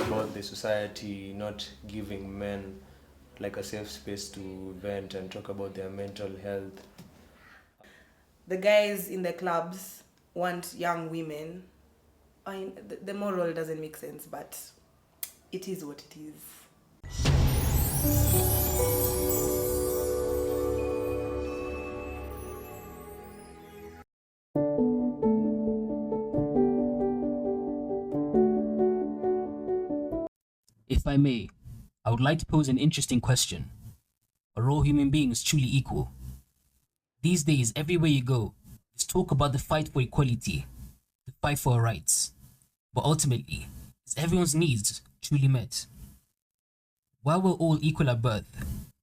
About the society not giving men like a safe space to vent and talk about their mental health. The guys in the clubs want young women. The moral doesn't make sense, but it is what it is. If I may, I would like to pose an interesting question. Are all human beings truly equal? These days, everywhere you go, there's talk about the fight for equality, the fight for our rights. But ultimately, is everyone's needs truly met? While we're all equal at birth,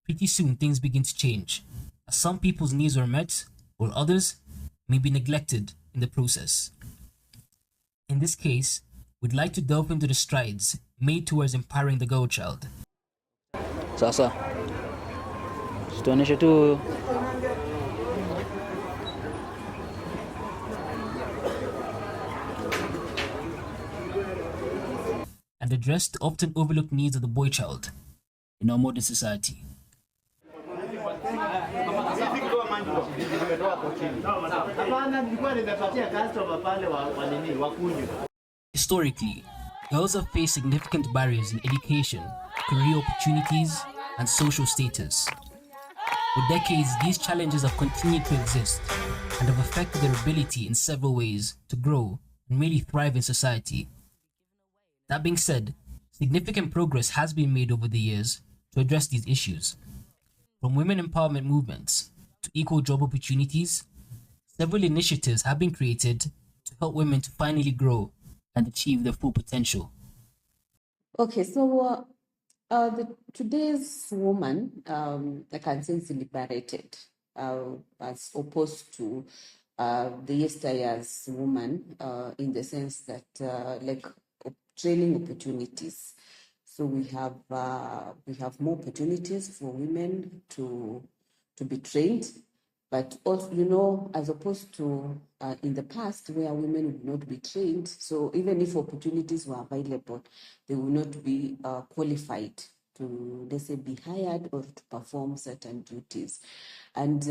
pretty soon things begin to change, as some people's needs are met, while others may be neglected in the process. In this case, we'd like to delve into the strides made towards empowering the girl child. Sasa tuoneshe tu and address the often overlooked needs of the boy child in our modern society. Historically, girls have faced significant barriers in education, career opportunities, and social status. For decades, these challenges have continued to exist and have affected their ability in several ways to grow and really thrive in society. That being said, significant progress has been made over the years to address these issues. From women empowerment movements to equal job opportunities, several initiatives have been created to help women to finally grow and achieve their full potential. Okay, so today's woman, I can say, is liberated as opposed to the yesteryear's woman in the sense that like training opportunities. So we have more opportunities for women to be trained, but also, as opposed to in the past where women would not be trained. So even if opportunities were available, they would not be qualified to, let's say, be hired or to perform certain duties. And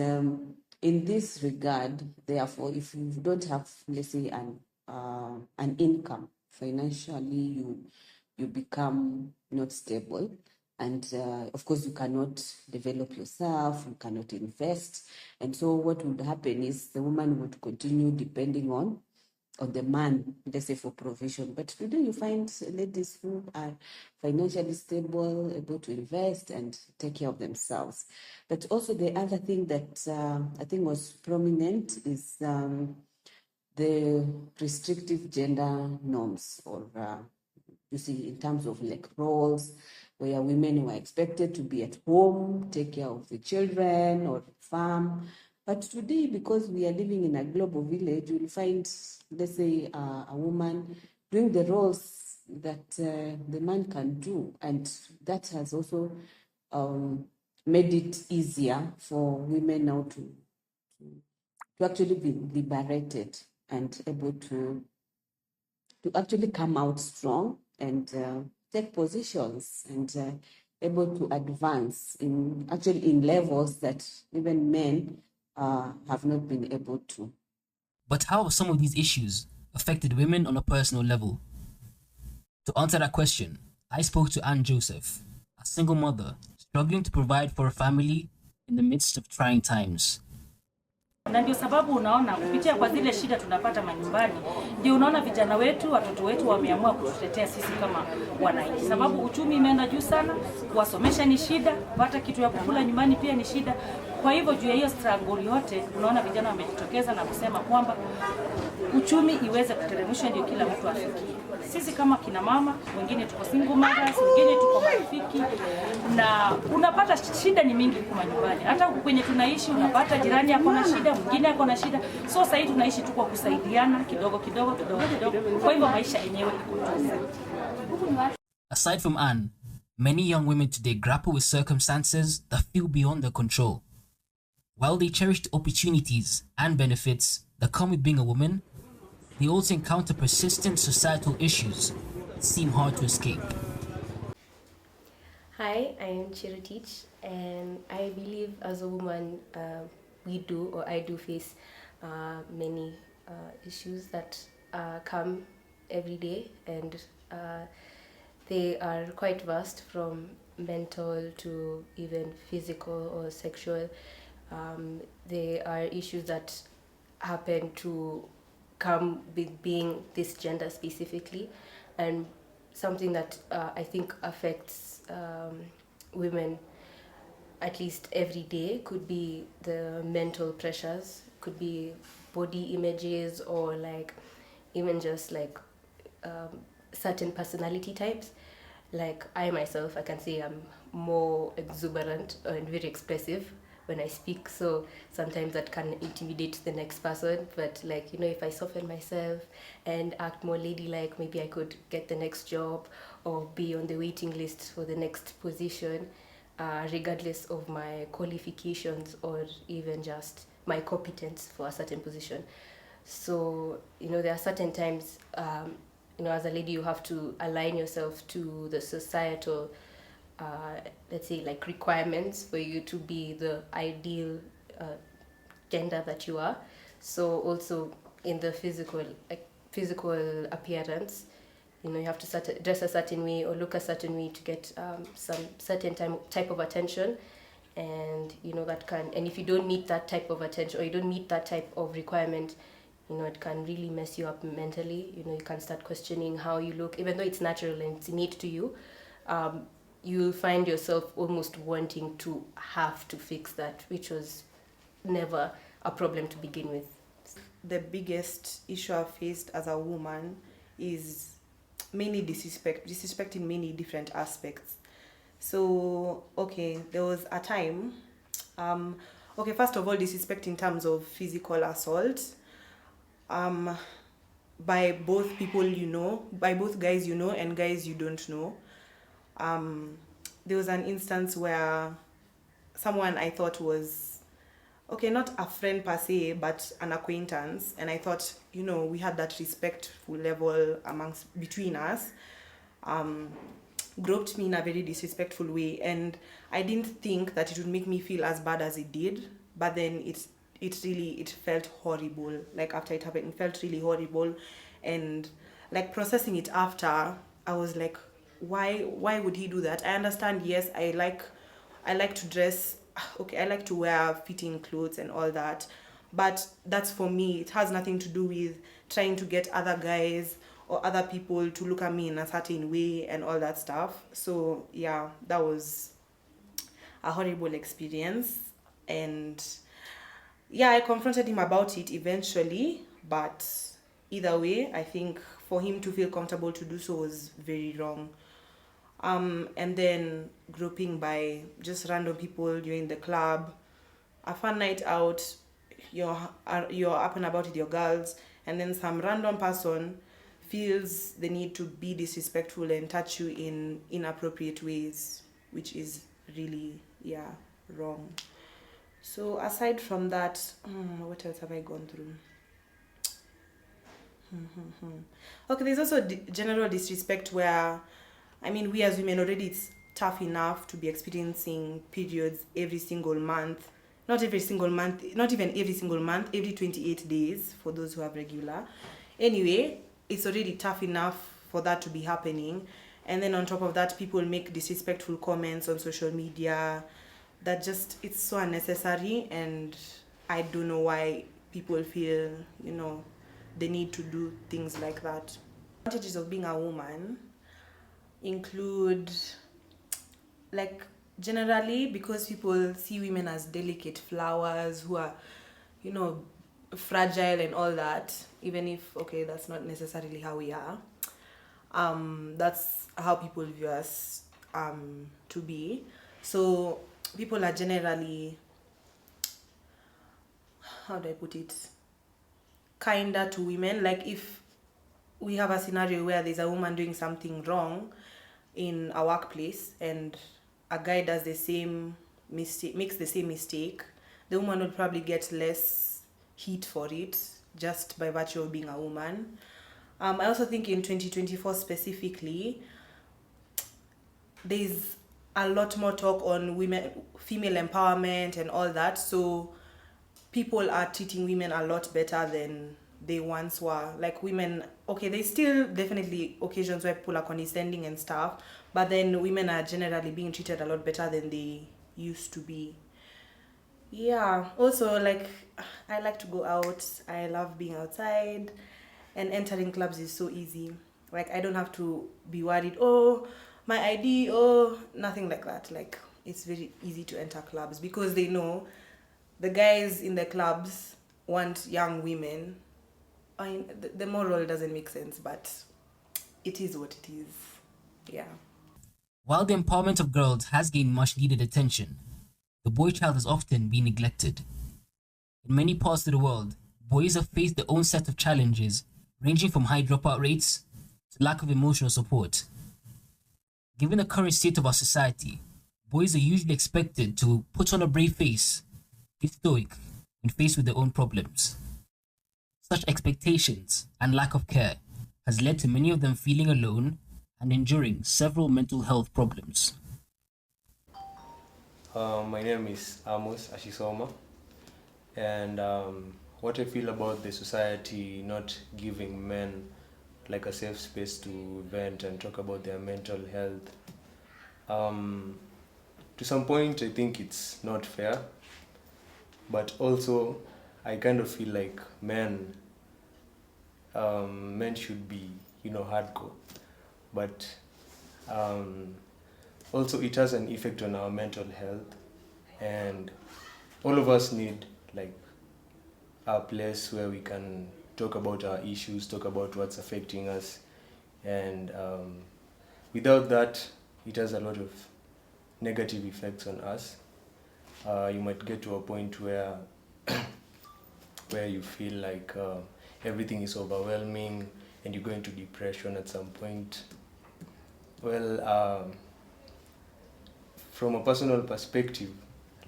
in this regard, therefore, if you don't have, let's say, an income financially, you become not stable. And of course, you cannot develop yourself, you cannot invest. And so what would happen is the woman would continue depending on the man, let's say, for provision. But today you find ladies who are financially stable, able to invest and take care of themselves. But also the other thing that I think was prominent is the restrictive gender norms, or you see, in terms of like roles, where women were expected to be at home, take care of the children or farm. But today, because we are living in a global village, you'll find, let's say, a woman doing the roles that the man can do. And that has also made it easier for women now to actually be liberated and able to actually come out strong and take positions and able to advance in levels that even men have not been able to. But how have some of these issues affected women on a personal level? To answer that question, I spoke to Anne Joseph, a single mother struggling to provide for her family in the midst of trying times. Na ndio sababu unaona kupitia kwa zile shida tunapata manyumbani, ndio unaona vijana wetu, watoto wetu wameamua kututetea sisi kama wananchi. Sababu uchumi imeenda juu sana, kuwasomesha ni shida, kupata kitu ya kukula nyumbani pia ni shida. Kwa hivyo juu ya hiyo struggle yote, unaona vijana wamejitokeza na kusema kwamba uchumi iweze kuteremshwa ndio kila mtu afikie. Sisi kama kina mama, wengine tuko single mothers, wengine tuko marafiki, na unapata shida ni mingi kwa nyumbani. Hata kwenye tunaishi unapata jirani yako na shida, mwingine yako na shida. So sasa hivi tunaishi tu kwa kusaidiana kidogo kidogo. Kwa hivyo maisha yenyewe iko tu. Aside from Anne, many young women today grapple with circumstances that feel beyond their control. While they cherish the opportunities and benefits that come with being a woman, they also encounter persistent societal issues that seem hard to escape. Hi, I am Chiritich, and I believe as a woman, I do face many issues that come every day, and they are quite vast, from mental to even physical or sexual. They are issues that happen to come with being this gender specifically, and something that I think affects women at least every day could be the mental pressures, could be body images, or like even just like certain personality types. Like I myself, I can say I'm more exuberant and very expressive when I speak, so sometimes that can intimidate the next person. But like, you know, if I soften myself and act more ladylike, maybe I could get the next job or be on the waiting list for the next position, regardless of my qualifications or even just my competence for a certain position. So, you know, there are certain times, you know, as a lady, you have to align yourself to the societal, let's say, like requirements for you to be the ideal gender that you are. So also in the physical appearance, you know, you have to dress a certain way or look a certain way to get some certain type of attention. And you know, that can, and if you don't meet that type of attention, or you don't meet that type of requirement, you know, it can really mess you up mentally. You know, you can start questioning how you look, even though it's natural and it's innate to you. You'll find yourself almost wanting to have to fix that, which was never a problem to begin with. The biggest issue I've faced as a woman is mainly disrespect in many different aspects. So, okay, there was a time, okay, first of all, disrespect in terms of physical assault, by both people you know, by both guys you know and guys you don't know. There was an instance where someone I thought was, okay, not a friend per se, but an acquaintance, and I thought, you know, we had that respectful level between us, groped me in a very disrespectful way, and I didn't think that it would make me feel as bad as it did, but then it felt horrible. Like after it happened, it felt really horrible, and like processing it after, I was like, why would he do that? I understand, yes, I like to dress, okay, I like to wear fitting clothes and all that, but that's for me. It has nothing to do with trying to get other guys or other people to look at me in a certain way and all that stuff. So yeah, that was a horrible experience, and yeah, I confronted him about it eventually, but either way, I think for him to feel comfortable to do so was very wrong. And then groping by just random people during the club, a fun night out, you're up and about with your girls, and then some random person feels the need to be disrespectful and touch you in inappropriate ways, which is really, yeah, wrong. So aside from that, what else have I gone through? Okay, there's also general disrespect where, I mean, we as women already, it's tough enough to be experiencing periods every single month. Not every single month, not even every single month, every 28 days for those who have regular. Anyway, it's already tough enough for that to be happening. And then on top of that, people make disrespectful comments on social media that just, it's so unnecessary, and I don't know why people feel, you know, the need to do things like that. Advantages of being a woman include, like, generally, because people see women as delicate flowers who are, you know, fragile and all that, even if, okay, that's not necessarily how we are. That's how people view us to be. So people are generally, how do I put it, kinder to women. Like if we have a scenario where there's a woman doing something wrong in a workplace and a guy does the same mistake, makes the same mistake, the woman would probably get less heat for it, just by virtue of being a woman. I also think in 2024 specifically, there's a lot more talk on women, female empowerment and all that. So people are treating women a lot better than they once were. Like women, okay, there's still definitely occasions where people are condescending and stuff, but then women are generally being treated a lot better than they used to be. Yeah, also like I like to go out. I love being outside, and entering clubs is so easy. Like I don't have to be worried, oh, my ID, oh, nothing like that. Like it's very easy to enter clubs because they know the guys in the clubs want young women. I mean, the moral doesn't make sense, but it is what it is. Yeah. While the empowerment of girls has gained much needed attention, the boy child has often been neglected. In many parts of the world, boys have faced their own set of challenges, ranging from high dropout rates to lack of emotional support. Given the current state of our society, boys are usually expected to put on a brave face, be stoic when faced with their own problems. Such expectations and lack of care has led to many of them feeling alone and enduring several mental health problems. My name is Amos Ashisoma, and what I feel about the society not giving men like a safe space to vent and talk about their mental health. To some point, I think it's not fair, but also I kind of feel like men should be, hardcore, but also it has an effect on our mental health, and all of us need like a place where we can talk about our issues, talk about what's affecting us, and without that, it has a lot of negative effects on us. You might get to a point where where you feel like everything is overwhelming and you go into depression at some point. Well, from a personal perspective,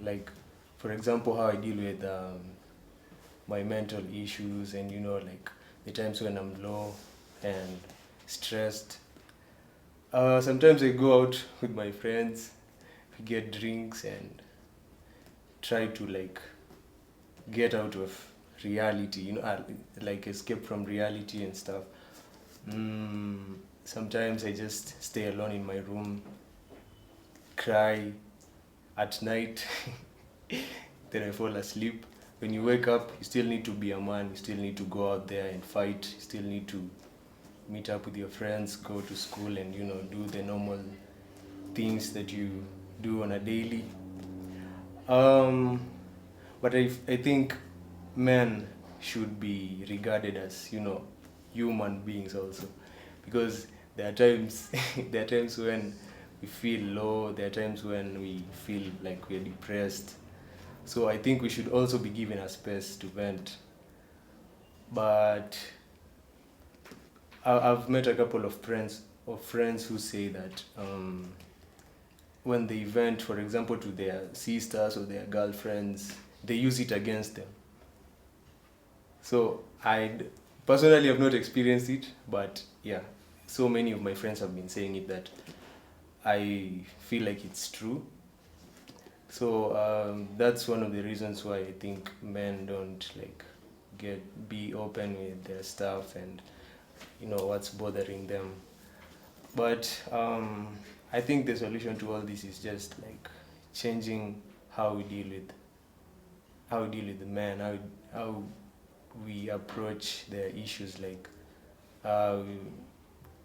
like for example, how I deal with my mental issues, and like the times when I'm low and stressed. Sometimes I go out with my friends, we get drinks and try to like get out of reality, like escape from reality and stuff. Sometimes I just stay alone in my room, cry at night, then I fall asleep. When you wake up, you still need to be a man, you still need to go out there and fight, you still need to meet up with your friends, go to school and, do the normal things that you do on a daily. But I think men should be regarded as, human beings also, because there are times there are times when we feel low, there are times when we feel like we're depressed. So I think we should also be given a space to vent. But I've met a couple of friends who say that when they vent, for example, to their sisters or their girlfriends, they use it against them. So I personally have not experienced it, but yeah, so many of my friends have been saying it that I feel like it's true. So that's one of the reasons why I think men don't like be open with their stuff and what's bothering them. But I think the solution to all this is just like changing how we deal with the men, how we approach their issues, like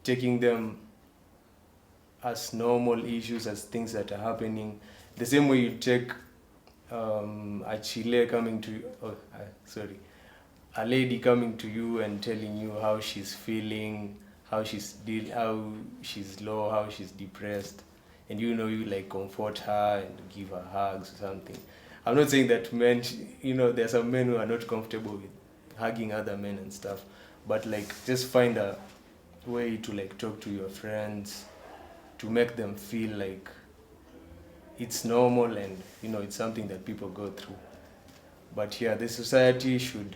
taking them as normal issues, as things that are happening, the same way you take a chile coming to you, a lady coming to you and telling you how she's feeling, how she's low, how she's depressed, and you like comfort her and give her hugs or something. I'm not saying that men, there are some men who are not comfortable with hugging other men and stuff, but like just find a way to like talk to your friends to make them feel like it's normal and it's something that people go through. But yeah, the society should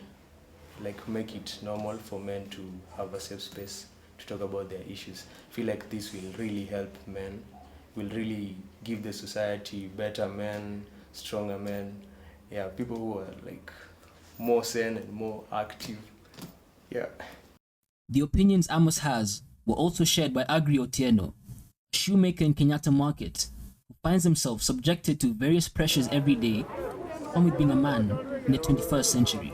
like make it normal for men to have a safe space to talk about their issues. I feel like this will really help men, will really give the society better men, stronger men, yeah, people who are like more sane and more active. Yeah. The opinions Amos has were also shared by Agri Otieno, a shoemaker in Kenyatta Market, who finds himself subjected to various pressures every day, along with being a man in the 21st century.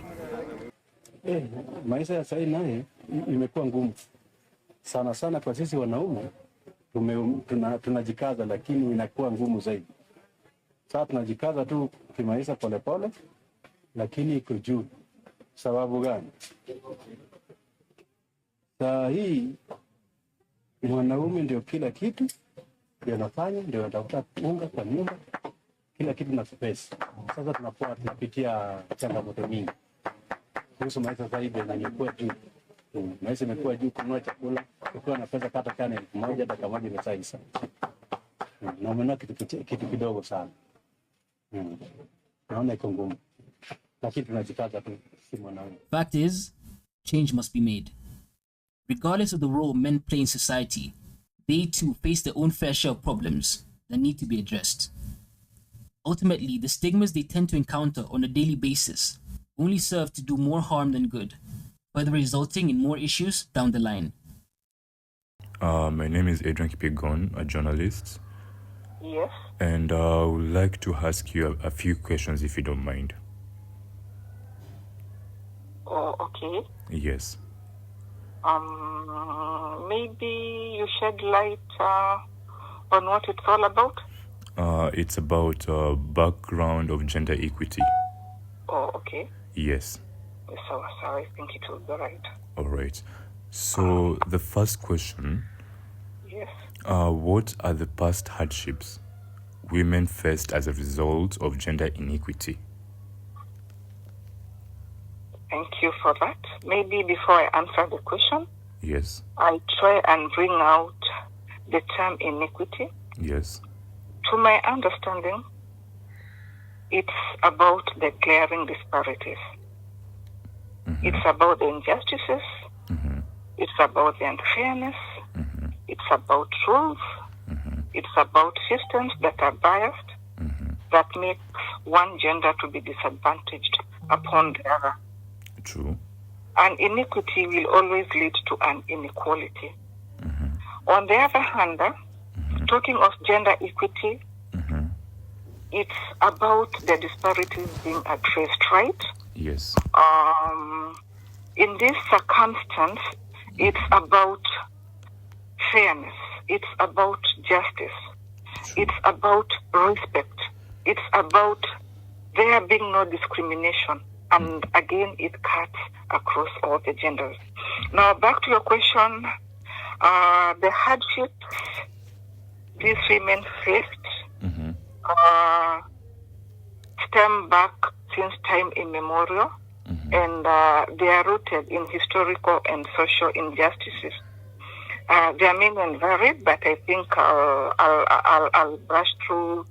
Maisha ya sasa naye imekuwa ngumu sana sana kwa sisi wanaume. Tunajikaza lakini inakuwa ngumu zaidi. Sasa tunajikaza tu kimaisha polepole, lakini iko juu. Sababu gani? Saa hii mwanaume ndio kila kitu, ndio anafanya, ndio anatafuta unga kwa nyumba, kila kitu na space. Sasa tunapitia changamoto nyingi. Kuhusu maisha zaidi na imekuwa juu. Maisha imekuwa juu, kununua chakula, ukiwa na pesa kata kane 1,000 dakika moja imesaisa. Na umenunua kitu kidogo sana. Naona iko ngumu. Lakini tunajikaza tu si mwanaume. Fact is, change must be made. Regardless of the role men play in society, they too face their own fair share of problems that need to be addressed. Ultimately, the stigmas they tend to encounter on a daily basis only serve to do more harm than good, further resulting in more issues down the line. My name is Adrian Kipigon, a journalist. Yes. And I would like to ask you a few questions if you don't mind. Oh, okay. Yes. Maybe you shed light on what it's all about? It's about background of gender equity. Oh, okay. Yes. So I think it will be right. All right. So the first question. Yes. What are the past hardships women faced as a result of gender inequity? Thank you for that. Maybe before I answer the question, Yes. I try and bring out the term inequity. Yes. To my understanding, it's about the glaring disparities. Mm-hmm. It's about the injustices. Mm-hmm. It's about the unfairness. Mm-hmm. It's about rules. Mm-hmm. It's about systems that are biased, Mm-hmm. that makes one gender to be disadvantaged upon the other. True. And inequity will always lead to an inequality. Mm-hmm. On the other hand, Mm-hmm. talking of gender equity, Mm-hmm. it's about the disparities being addressed, right? Yes. In this circumstance, it's about fairness. It's about justice. True. It's about respect. It's about there being no discrimination. And again, it cuts across all the genders. Now, back to your question, the hardships these women faced Mm-hmm. stem back since time immemorial, Mm-hmm. and they are rooted in historical and social injustices. They are many and varied, but I think I'll brush through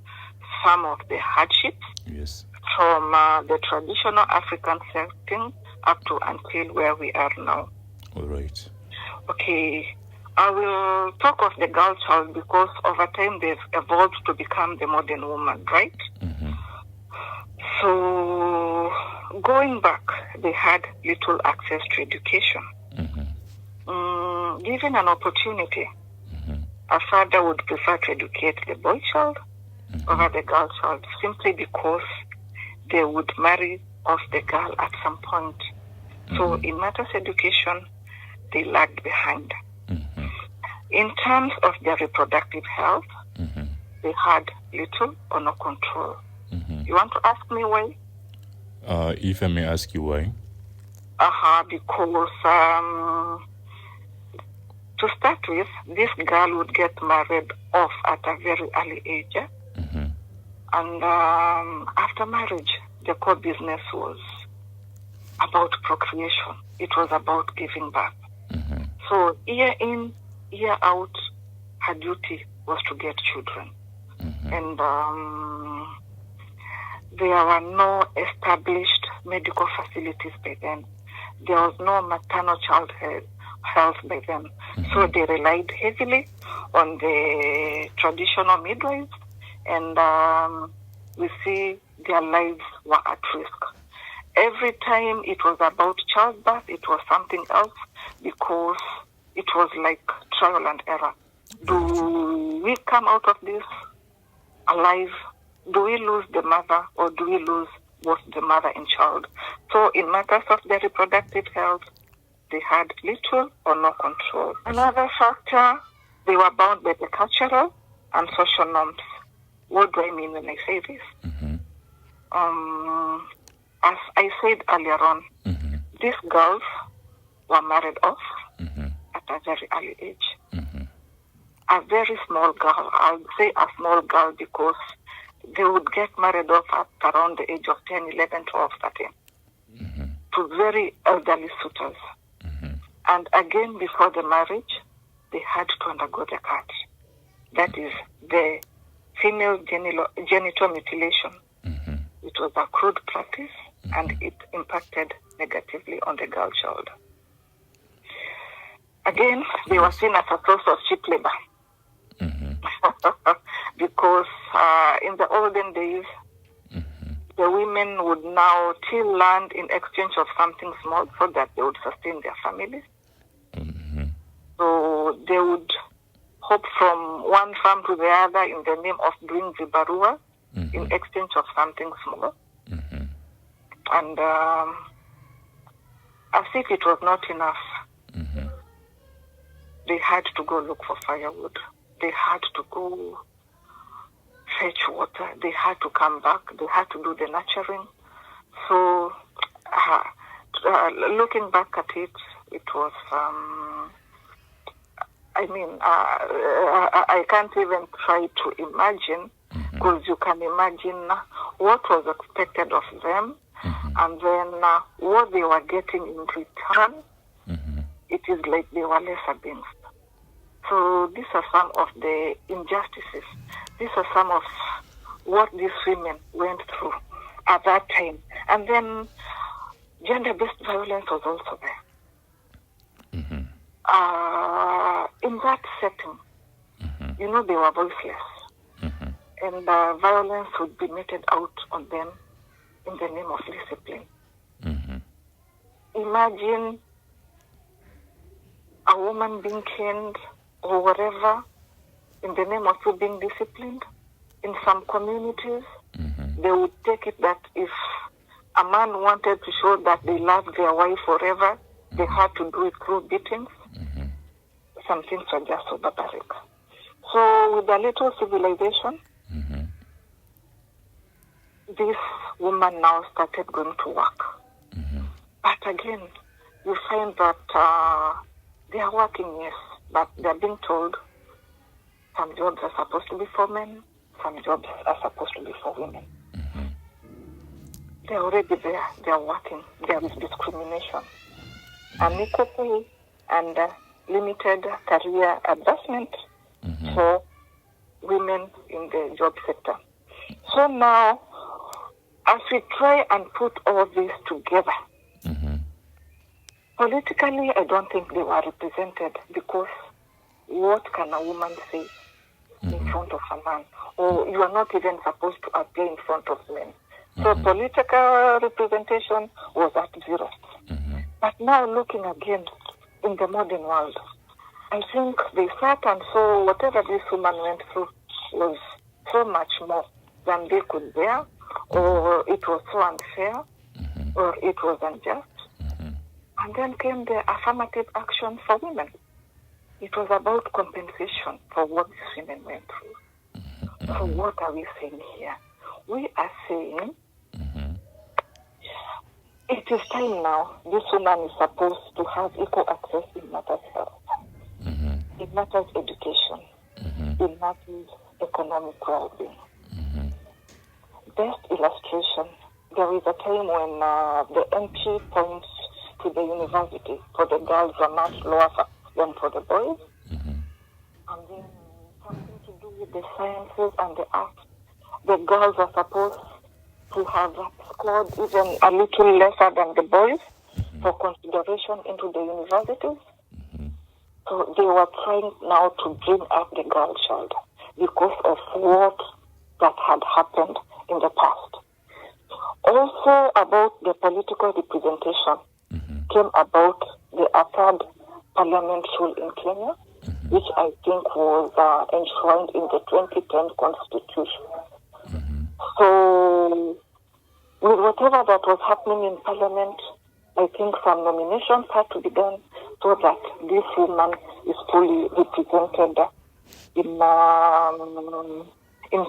some of the hardships Yes. from the traditional African setting up to until where we are now. All right. Okay, I will talk of the girl child because over time they've evolved to become the modern woman, right? Mm-hmm. So going back, they had little access to education. Mm-hmm. Given an opportunity, Mm-hmm. a father would prefer to educate the boy child Mm-hmm. over the girl child simply because they would marry off the girl at some point. So Mhm. in matters education, they lagged behind. Mm-hmm. In terms of their reproductive health, Mm-hmm. they had little or no control. Mm-hmm. You want to ask me why? If I may ask you why? Because to start with, this girl would get married off at a very early age. Mm-hmm. And after marriage, the core business was about procreation. It was about giving birth. Mm-hmm. So year in, year out, her duty was to get children. Mm-hmm. And there were no established medical facilities by then. there was no maternal child health by them. So they relied heavily on the traditional midwives, and we see their lives were at risk. Every time it was about childbirth, it was something else, because it was like trial and error. Do we come out of this alive? Do we lose the mother, or do we lose both the mother and child? So in matters of their reproductive health, they had little or no control. Another factor, they were bound by the cultural and social norms. What do I mean when I say this? As I said earlier on, these girls were married off at a very early age. A very small girl, I would say a small girl, because they would get married off at around the age of 10, 11, 12, 13 to very elderly suitors. And again, before the marriage, they had to undergo the cut. That is the female genital mutilation. It was a crude practice, and it impacted negatively on the girl child. Again, they were seen as a source of cheap labor. Because in the olden days, the women would now till land in exchange of something small so that they would sustain their families. So they would hop from one farm to the other in the name of doing vibarua in exchange of something small. And as if it was not enough, they had to go look for firewood. They had to go fetch water. They had to come back. They had to do the nurturing. So, looking back at it, it was, I can't even try to imagine, because you can imagine what was expected of them, and then what they were getting in return. It is like they were lesser beings. So these are some of the injustices. These are some of what these women went through at that time. And then gender-based violence was also there. In that setting, they were voiceless. And violence would be meted out on them in the name of discipline. Imagine a woman being caned or whatever in the name of you being disciplined. In some communities, they would take it that if a man wanted to show that they loved their wife forever, they had to do it through beatings. Some things were just so barbaric. So with a little civilization, this woman now started going to work. But again, you find that they are working, yes, but they're being told some jobs are supposed to be for men, some jobs are supposed to be for women. They're already there, they're working, there is discrimination, unequal pay, and limited career advancement for women in the job sector. So now, as we try and put all this together, politically, I don't think they were represented, because what can a woman say in front of a man? Or you are not even supposed to appear in front of men. So political representation was at zero. But now looking again in the modern world, I think they sat and saw whatever this woman went through was so much more than they could bear, or it was so unfair, or it was unjust. And then came the affirmative action for women. It was about compensation for what these women went through. So what are we saying here? We are saying it is time now. This woman is supposed to have equal access in matters health, in matters education, in matters economic well-being. Best illustration, there is a time when the entry points to the university for the girls are much lower than for the boys. And then something to do with the sciences and the arts. The girls are supposed to have scored even a little lesser than the boys for consideration into the universities. So they were trying now to bring up the girl child because of what that had happened in the past. Also about the political representation came about the third parliament rule in Kenya, which I think was enshrined in the 2010 constitution. So with whatever that was happening in parliament, I think some nominations had to be done so that this woman is fully represented in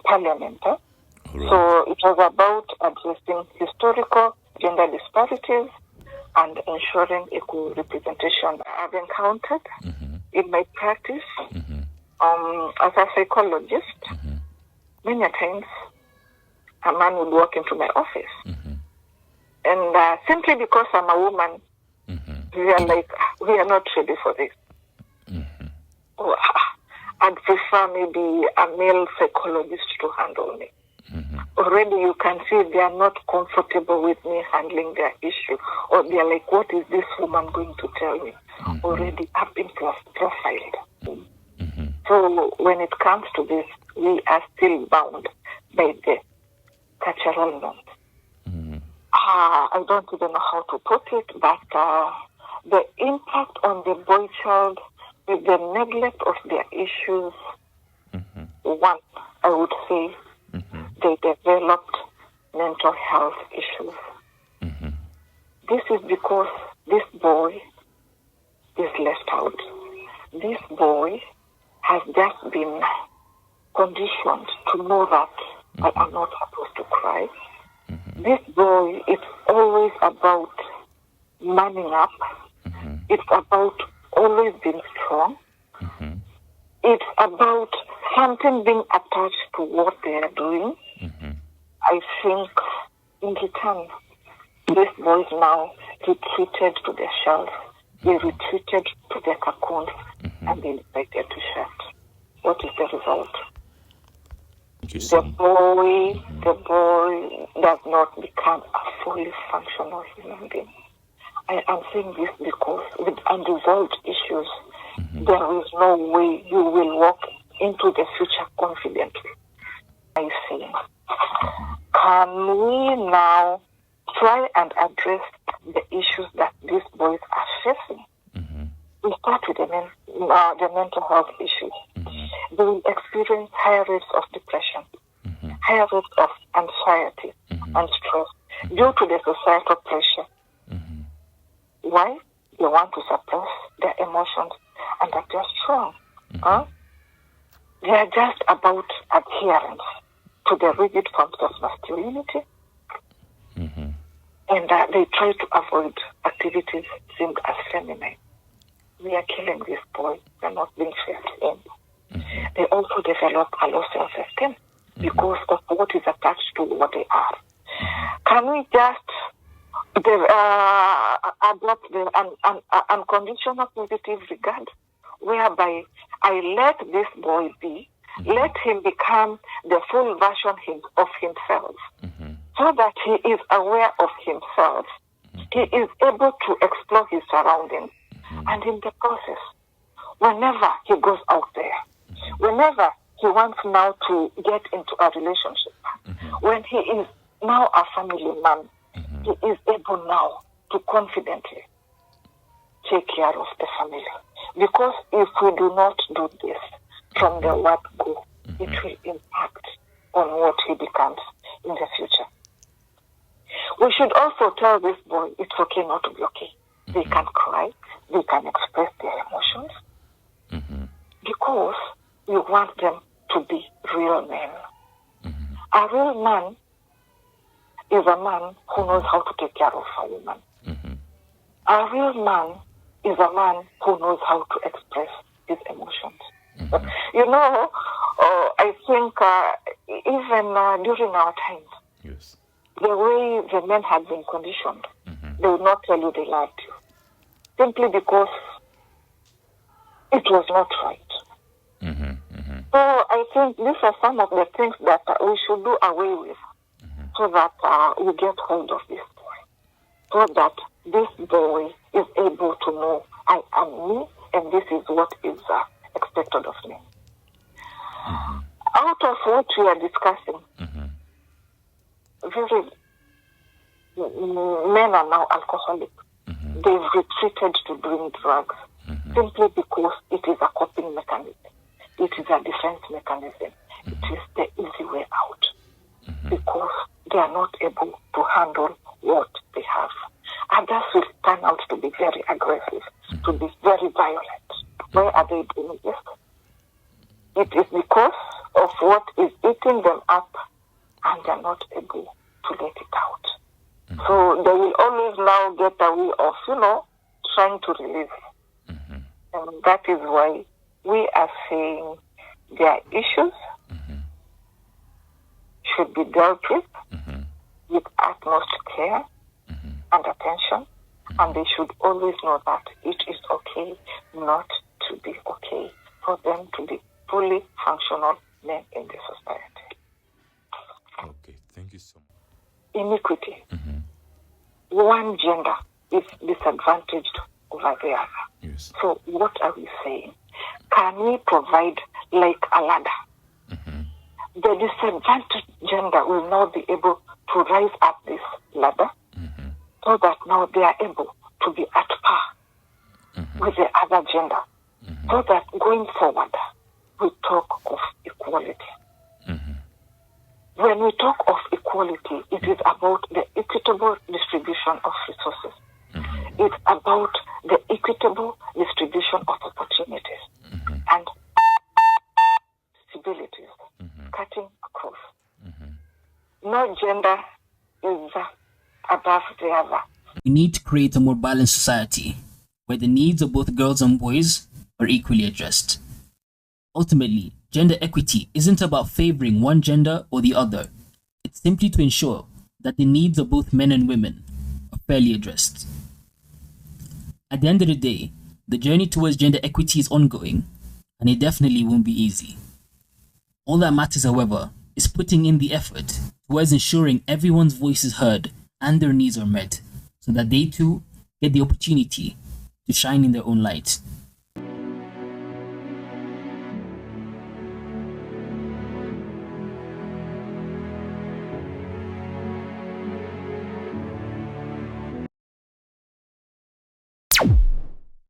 parliament. Right. So it was about addressing historical gender disparities and ensuring equal representation. I've encountered in my practice as a psychologist, many times a man would walk into my office. And simply because I'm a woman, we are like, we are not ready for this. Or, I'd prefer maybe a male psychologist to handle me. Already you can see they are not comfortable with me handling their issue. Or they are like, what is this woman going to tell me? Already I've been profiled. So when it comes to this, we are still bound by the cultural norms. I don't even know how to put it, but the impact on the boy child with the neglect of their issues, one, I would say, they developed mental health issues. This is because this boy is left out. This boy has just been conditioned to know that I am not supposed to cry. This boy is always about manning up. It's about always being strong. It's about something being attached to what they are doing. I think in return, these boys now retreated to their shells. They retreated to their cocoons and they decided to shut. What is the result? The boy does not become a fully functional human being. I am saying this because with unresolved issues, there is no way you will walk into the future confidently. I say, can we now try and address the issues that these boys are facing? We start with the mental health issues. They will experience higher rates of depression, higher rates of anxiety and stress due to the societal pressure. Why? They want to suppress their emotions and that they're strong. They are just about adherence to the rigid forms of masculinity. And they try to avoid activities deemed as feminine. We are killing this boy. We are not being fair to him. They also develop a low self-esteem because of what is attached to what they are. Can we just adopt the unconditional positive regard, whereby I let this boy be, let him become the full version of himself, so that he is aware of himself, he is able to explore his surroundings, and in the process, whenever he goes out there, whenever he wants now to get into a relationship, when he is now a family man, he is able now to confidently take care of the family. Because if we do not do this from the word go, it will impact on what he becomes in the future. We should also tell this boy it's okay not to be okay. They can cry, they can express their emotions, because we want them to be real men. A real man is a man who knows how to take care of a woman. A real man is a man who knows how to express his emotions. You know, I think even during our times, the way the men had been conditioned, they would not tell you they loved you, simply because it was not right. So I think these are some of the things that we should do away with, so that we get hold of this boy. so that this boy is able to know I am me and this is what is expected of me. Out of what we are discussing, men are now alcoholic. They've retreated to doing drugs simply because it is a coping mechanism. It is a defense mechanism. It is the easy way out because they are not able to handle what they have. Others will turn out to be very aggressive, to be very violent. Why are they doing this? It is because of what is eating them up and they are not able to let it out. So they will always now get a way of, trying to release. And that is why we are saying their issues should be dealt with utmost care and attention, and they should always know that it is okay not to be okay for them to be fully functional men in the society. Okay, thank you so much. Iniquity. One gender is disadvantaged over the other. Yes. So what are we saying? Can we provide like a ladder? The disadvantaged gender will now be able to rise up this ladder so that now they are able to be at par with the other gender. So that going forward, we talk of equality. When we talk of equality, it is about the equitable distribution of resources. It's about the equitable distribution of opportunities and possibilities cutting across. No gender is above the other. We need to create a more balanced society where the needs of both girls and boys are equally addressed. Ultimately, gender equity isn't about favoring one gender or the other. It's simply to ensure that the needs of both men and women are fairly addressed. At the end of the day, the journey towards gender equity is ongoing, and it definitely won't be easy. All that matters, however, is putting in the effort towards ensuring everyone's voice is heard and their needs are met, so that they too get the opportunity to shine in their own light.